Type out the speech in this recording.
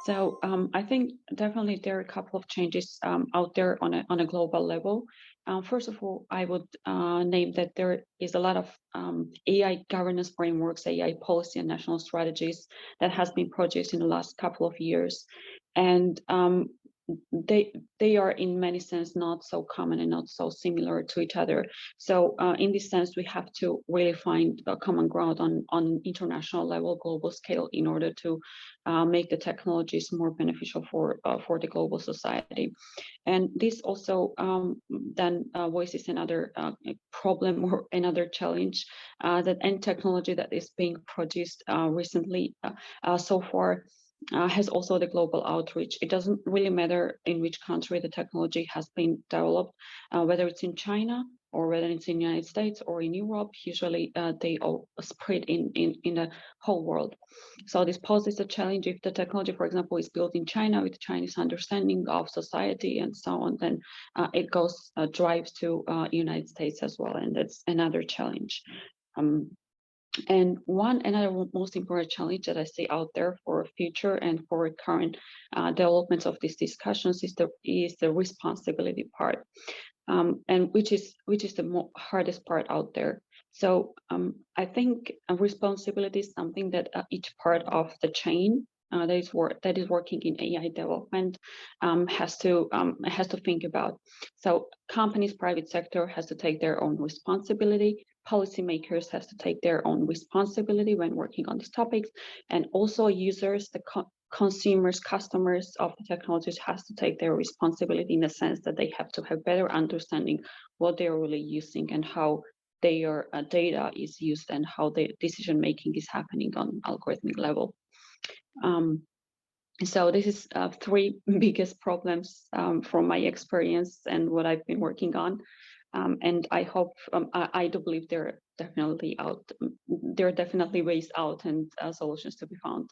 I think definitely there are a couple of changes out there on a global level. First of all, I would name that there is a lot of AI governance frameworks, AI policy and national strategies that has been produced in the last couple of years, and they are in many sense not so common and not so similar to each other. So in this sense, we have to really find a common ground on international level, global scale, in order to make the technologies more beneficial for the global society. And this also then voices another problem or another challenge, that any technology that is being produced recently so far has also the global outreach. It doesn't really matter in which country the technology has been developed, whether it's in China or whether it's in the United States or in Europe. Usually they all spread in the whole world. So this poses a challenge. If the technology, for example, is built in China with Chinese understanding of society and so on, then it drives to United States as well, and that's another challenge. And another most important challenge that I see out there for future and for current developments of these discussions is the responsibility part, and which is the hardest part out there. So I think responsibility is something that each part of the chain that is working in AI development has to think about. So companies, private sector has to take their own responsibility. Policymakers has to take their own responsibility when working on these topics, and also users, the consumers, customers of the technologies has to take their responsibility in the sense that they have to have better understanding what they're really using and how their data is used and how the decision making is happening on algorithmic level. So this is three biggest problems from my experience and what I've been working on. And I hope, I do believe they're definitely out. There are definitely ways out and solutions to be found.